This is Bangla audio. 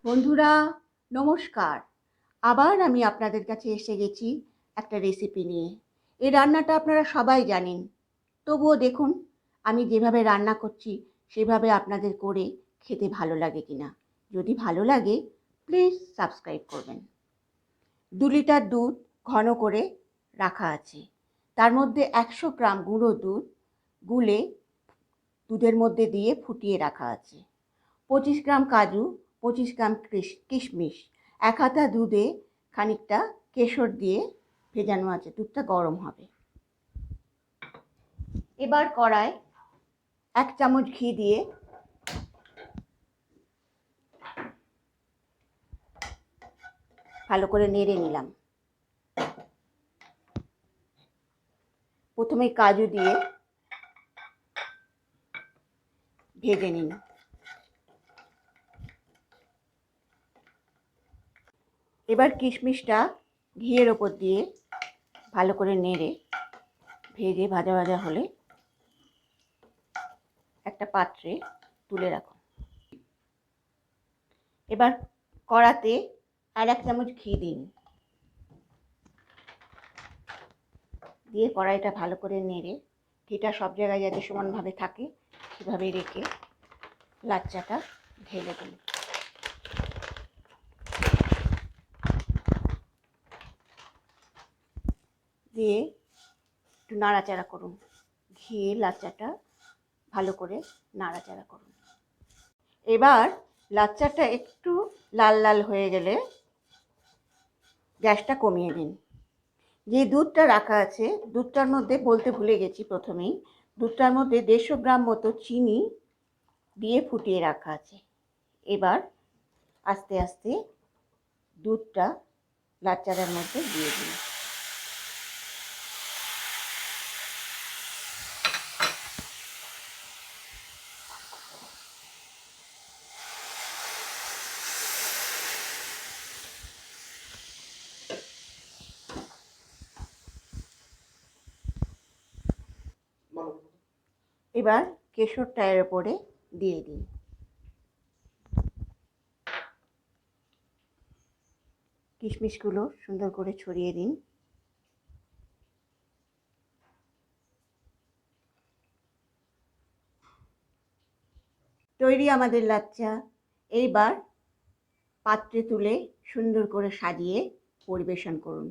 বন্ধুরা নমস্কার। আবার আমি আপনাদের কাছে এসে গেছি একটা রেসিপি নিয়ে। এই রান্নাটা আপনারা সবাই জানেন, তবুও দেখুন আমি যেভাবে রান্না করছি সেভাবে আপনাদের করে খেতে ভালো লাগে কিনা। যদি ভালো লাগে প্লিজ সাবস্ক্রাইব করবেন। 2 লিটার দুধ ঘন করে রাখা আছে, তার মধ্যে 100 গ্রাম গুঁড়ো দুধ গুলে দুধের মধ্যে দিয়ে ফুটিয়ে রাখা আছে। 25 গ্রাম কাজু, 25 গ্রাম কিশমিশ, 1 হাতা দুধে খানিকটা কেশর দিয়ে ভেজানো আছে। দুধটা গরম হবে। এবার কড়ায় 1 চামচ ঘি দিয়ে ভালো করে নেড়ে নিলাম। প্রথমে কাজু দিয়ে ভেজে নিন। এবার কিশমিশটা ঘিয়ের ওপর দিয়ে ভালো করে নেড়ে ভেজে ভাজা ভাজা হলে একটা পাত্রে তুলে রাখুন। এবার কড়াতে আর 1 চামচ ঘি দিন, দিয়ে কড়াইটা ভালো করে নেড়ে ঘিটা সব জায়গায় যাতে সমানভাবে থাকে সেভাবে রেখে লাচ্চাটা ঢেলে দিন। দিয়ে একটু নাড়াচাড়া করুন। ঘিয়ে লাচ্চাটা ভালো করে নাড়াচাড়া করুন। এবার লাচ্চাটা একটু লাল লাল হয়ে গেলে গ্যাসটা কমিয়ে দিন। যে দুধটা রাখা আছে দুধটার মধ্যে বলতে ভুলে গেছি, প্রথমেই দুধটার মধ্যে 150 গ্রাম মতো চিনি দিয়ে ফুটিয়ে রাখা আছে। এবার আস্তে আস্তে দুধটা লাচ্চাটার মধ্যে দিয়ে দিন। এবার কেশরটা এর উপরে দিয়ে দিন। কিশমিশগুলো সুন্দর করে ছড়িয়ে দিন। তৈরি আমাদের লাচ্চা। এইবার পাত্রে তুলে সুন্দর করে সাজিয়ে পরিবেশন করুন।